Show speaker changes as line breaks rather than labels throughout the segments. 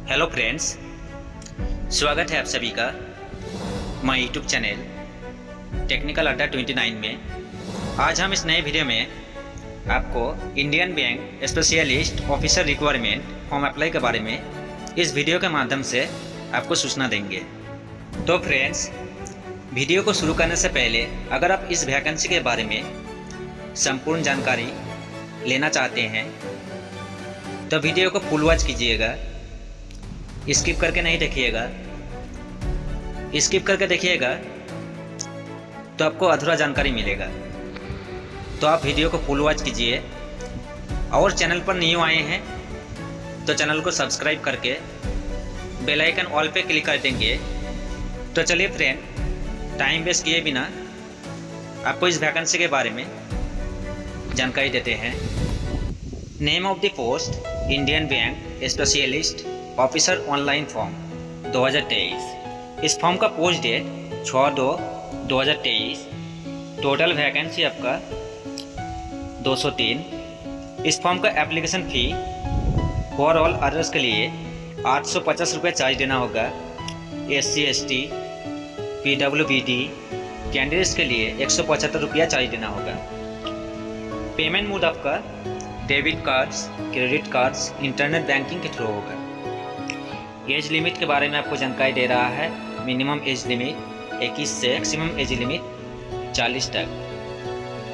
Hello friends, स्वागत है आप सभी का माय यूट्यूब चैनल टेक्निकल अड्डा 29 में। आज हम इस नए वीडियो में आपको Indian bank specialist officer requirement form apply के बारे में इस वीडियो के माध्यम से आपको सूचना देंगे। तो फ्रेंड्स, वीडियो को शुरू करने से पहले अगर आप इस वैकेंसी के बारे में संपूर्ण जानकारी लेना चाहते हैं तो वीडियो को फुल वॉच कीजिएगा, स्किप करके नहीं देखिएगा। स्किप करके देखिएगा तो आपको अधूरा जानकारी मिलेगा। तो आप वीडियो को फुल वॉच कीजिए और चैनल पर न्यू आए हैं तो चैनल को सब्सक्राइब करके बेल आइकन ऑल पे क्लिक कर देंगे। तो चलिए फ्रेंड, टाइम वेस्ट किए बिना आपको इस वैकेंसी के बारे में जानकारी देते हैं। Name of the post Indian bank specialist officer online form 2023। इस फॉर्म का पोस्ट डेट 6/2/2023। टोटल वैकेंसी आपका 203। इस फॉर्म का application fee for all others के लिए 850 रुपये चार्ज देना होगा। SC ST PWBD कैंडिडेट्स के लिए 175 रुपया चार्ज देना होगा। पेमेंट मोड आपका debit cards, credit cards, internet banking के थ्रू होगा। एज लिमिट के बारे में आपको जानकारी दे रहा है। मिनिमम एज लिमिट 21 से मैक्सिमम एज लिमिट 40 तक।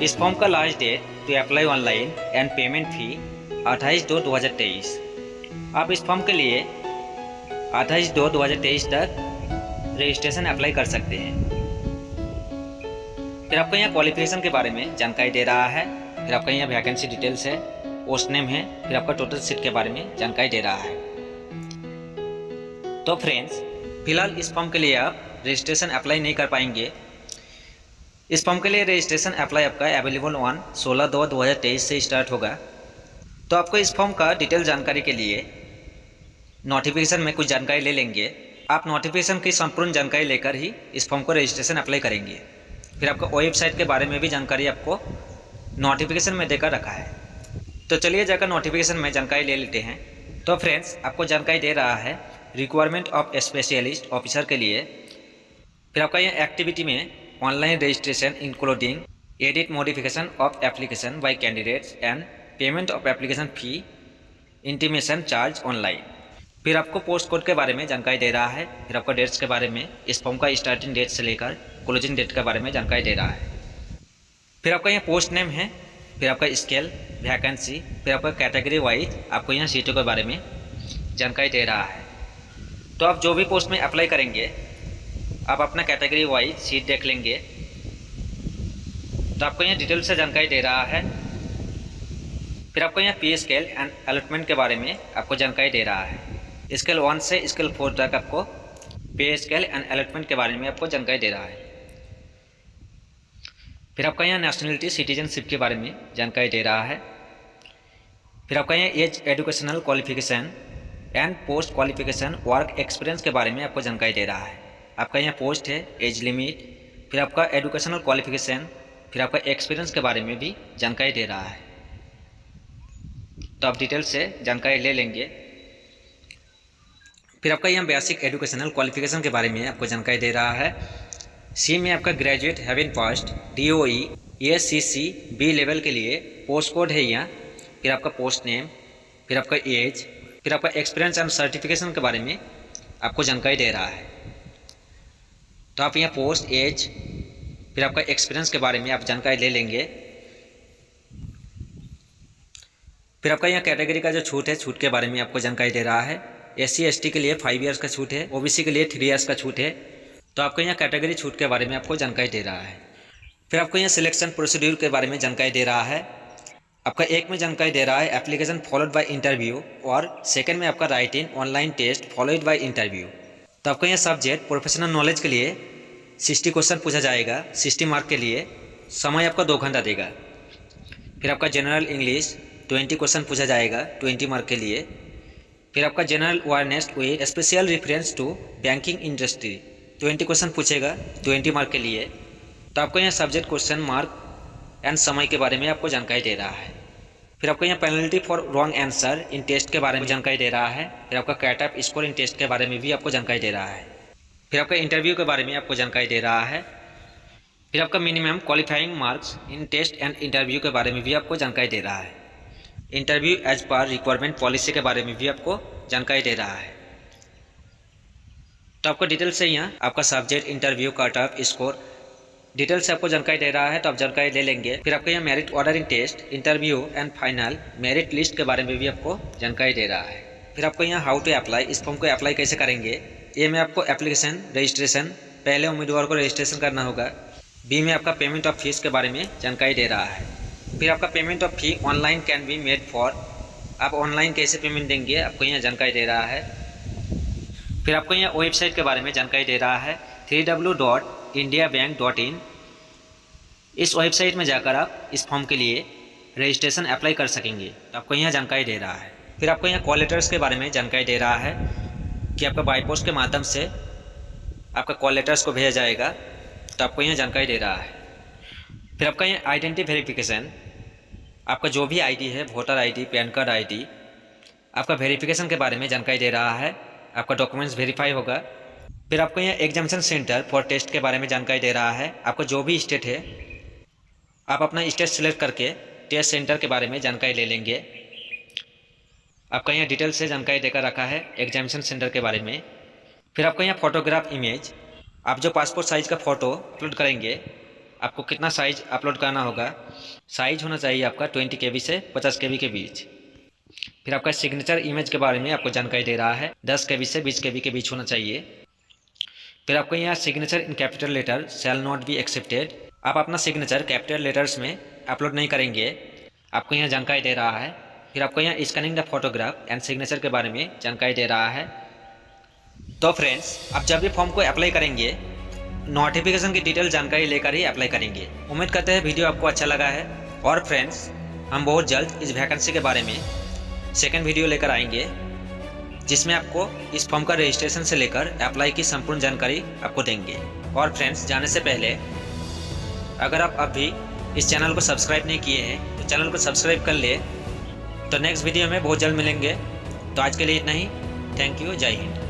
इस फॉर्म का last date to apply online and payment fee 28/2/2023। आप इस फॉर्म के लिए 28/2/2023 तक रजिस्ट्रेशन अप्लाई कर सकते हैं। फिर आपको यहाँ क्वालिफिकेशन के बारे में जानकारी दे रहा है। फिर आपका यहाँ वैकेंसी डिटेल्स है, पोस्ट नेम है, फिर आपका टोटल सीट के बारे में जानकारी दे रहा है। तो फ्रेंड्स, फिलहाल इस फॉर्म के लिए आप रजिस्ट्रेशन अप्लाई नहीं कर पाएंगे। इस फॉर्म के लिए रजिस्ट्रेशन अप्लाई आपका अवेलेबल 16/2/2023 से स्टार्ट होगा। तो आपको इस फॉर्म का डिटेल जानकारी के लिए नोटिफिकेशन में कुछ जानकारी ले लेंगे। आप नोटिफिकेशन की संपूर्ण जानकारी लेकर ही इस फॉर्म को रजिस्ट्रेशन अप्लाई करेंगे। फिर आपका वेबसाइट के बारे में भी जानकारी आपको नोटिफिकेशन में देकर रखा है। तो चलिए जाकर नोटिफिकेशन में जानकारी ले लेते हैं। तो फ्रेंड्स, आपको जानकारी दे रहा है रिक्वायरमेंट ऑफ स्पेशलिस्ट ऑफिसर के लिए। फिर आपका यह एक्टिविटी में online registration including edit modification of application by candidates and payment of application fee intimation charge online. फिर आपको पोस्ट कोड के बारे में जानकारी दे रहा है। फिर आपको डेट्स के बारे में, इस फॉर्म का स्टार्टिंग डेट से लेकर क्लोजिंग डेट के बारे में जानकारी दे रहा है। फिर आपका यहाँ पोस्ट नेम है, फिर आपका स्केल, वैकेंसी, फिर आपका कैटेगरी वाइज आपको यहाँ सीटों के बारे में जानकारी दे रहा है। तो आप जो भी पोस्ट में अप्लाई करेंगे आप अपना कैटेगरी वाइज सीट देख लेंगे। तो आपको यहाँ डिटेल से जानकारी दे रहा है। फिर आपको यहाँ पे स्केल एंड अलॉटमेंट के बारे में आपको जानकारी दे रहा है। स्केल 1 से स्केल 4 तक आपको पे स्केल एंड अलॉटमेंट के बारे में आपको जानकारी दे रहा है। फिर आपका यहाँ नेशनलिटी सिटीजनशिप के बारे में जानकारी दे रहा है। फिर आपका यहाँ age, educational qualification and post qualification work experience के बारे में आपको जानकारी दे रहा है। आपका यहाँ पोस्ट है, एज लिमिट, फिर आपका एजुकेशनल क्वालिफिकेशन, फिर आपका एक्सपीरियंस के बारे में भी जानकारी दे रहा है। तो आप डिटेल से जानकारी ले लेंगे। फिर आपका यहाँ बेसिक एजुकेशनल क्वालिफिकेशन के बारे में आपको जानकारी दे रहा है। सी में आपका graduate having past DOE ACC B level के लिए पोस्ट कोड है यहाँ। फिर आपका पोस्ट नेम, फिर आपका एज, फिर आपका एक्सपीरियंस एंड सर्टिफिकेशन के बारे में आपको जानकारी दे रहा है। तो आप यहाँ पोस्ट, एज, फिर आपका एक्सपीरियंस के बारे में आप जानकारी ले लेंगे। फिर आपका यहाँ कैटेगरी का जो छूट है, छूट के बारे में आपको जानकारी दे रहा है। SC ST के लिए 5 ईयर्स का छूट है, OBC के लिए 3 ईयर्स का छूट है। तो आपको यहाँ कैटेगरी छूट के बारे में आपको जानकारी दे रहा है। फिर आपको यहाँ सिलेक्शन प्रोसीड्यूर के बारे में जानकारी दे रहा है। आपका एक में जानकारी दे रहा है एप्लीकेशन फॉलोड बाय इंटरव्यू, और सेकंड में आपका write in online test followed by interview. तो आपको यहाँ सब्जेक्ट प्रोफेशनल नॉलेज के लिए 60 क्वेश्चन पूछा जाएगा। 60 मार्क के लिए समय आपका 2 घंटा देगा। फिर आपका जनरल इंग्लिश 20 क्वेश्चन पूछा जाएगा 20 मार्क के लिए। फिर आपका general awareness with special reference to banking industry 20 question पूछेगा 20 मार्क के लिए। तो आपको यहाँ सब्जेक्ट, क्वेश्चन मार्क एंड समय के बारे में आपको जानकारी दे रहा है। फिर आपको यहाँ penalty for wrong answer in test के बारे में जानकारी दे रहा है। फिर आपका cut off score in test के बारे में भी आपको जानकारी दे रहा है। फिर आपका इंटरव्यू के बारे में आपको जानकारी दे रहा है। फिर आपका minimum qualifying marks in test and interview के बारे में भी आपको जानकारी दे रहा है। Interview as per requirement policy के बारे में भी आपको जानकारी दे रहा है। तो आपको डिटेल से यहाँ आपका subject, interview, cut off score detail से आपको जानकारी दे रहा है, तो आप जानकारी ले लेंगे। फिर आपको यहाँ merit order in test, interview and final merit list के बारे में भी आपको जानकारी दे रहा है। फिर आपको यहाँ हाउ टू अप्लाई, इस फॉर्म को अप्लाई कैसे करेंगे, ए में आपको एप्लीकेशन रजिस्ट्रेशन, पहले उम्मीदवार को रजिस्ट्रेशन करना होगा। बी में आपका पेमेंट ऑफ फीस के बारे में जानकारी दे रहा है। फिर आपका payment of fee online can be made for, आप ऑनलाइन कैसे पेमेंट देंगे आपको यहाँ जानकारी दे रहा है। फिर आपको यहाँ वेबसाइट के बारे में जानकारी दे रहा है, www.indiabank.in। इस वेबसाइट में जाकर आप इस फॉर्म के लिए रजिस्ट्रेशन अप्लाई कर सकेंगे, तो आपको यहाँ जानकारी दे रहा है। फिर आपको यहाँ कॉल लेटर्स के बारे में जानकारी दे रहा है कि आपका बाई पोस्ट के माध्यम से आपका कॉल लेटर्स को भेजा जाएगा, तो आपको यहाँ जानकारी दे रहा है। फिर आपका यहाँ आइडेंटिटी वेरिफिकेशन, आपका जो भी आईडी है, voter ID, pan card ID, आपका वेरिफिकेशन के बारे में जानकारी दे रहा है, आपका डॉक्यूमेंट्स वेरीफाई होगा। फिर आपको यहाँ एग्जामिनेशन सेंटर फॉर टेस्ट के बारे में जानकारी दे रहा है, आपका जो भी स्टेट है आप अपना स्टेट सिलेक्ट करके टेस्ट सेंटर के बारे में जानकारी ले लेंगे। आपका यहाँ डिटेल से जानकारी देकर रखा है एग्जामिनेशन सेंटर के बारे में। फिर आपको यहाँ फोटोग्राफ इमेज, आप जो पासपोर्ट साइज़ का फ़ोटो अपलोड करेंगे, आपको कितना साइज़ अपलोड करना होगा, साइज़ होना चाहिए आपका 20 KB से 50 KB के बीच। फिर आपका सिग्नेचर इमेज के बारे में आपको जानकारी दे रहा है, 10 KB से 20 KB के बीच होना चाहिए। फिर आपको यहाँ signature in capital letter shall not be accepted, आप अपना सिग्नेचर कैपिटल लेटर्स में अपलोड नहीं करेंगे, आपको यहाँ जानकारी दे रहा है। फिर आपको यहाँ scanning the photograph and signature के बारे में जानकारी दे रहा है। तो फ्रेंड्स, आप जब भी फॉर्म को अप्लाई करेंगे नोटिफिकेशन की डिटेल जानकारी लेकर ही अप्लाई करेंगे। उम्मीद करते हैं वीडियो आपको अच्छा लगा है। और फ्रेंड्स, हम बहुत जल्द इस वैकेंसी के बारे में सेकंड वीडियो लेकर आएंगे, जिसमें आपको इस फॉर्म का रजिस्ट्रेशन से लेकर अप्लाई की संपूर्ण जानकारी आपको देंगे। और फ्रेंड्स, जाने से पहले अगर आप अभी इस चैनल को सब्सक्राइब नहीं किए हैं तो चैनल को सब्सक्राइब कर ले। तो नेक्स्ट वीडियो में बहुत जल्द मिलेंगे। तो आज के लिए इतना ही। Thank you. जय हिंद।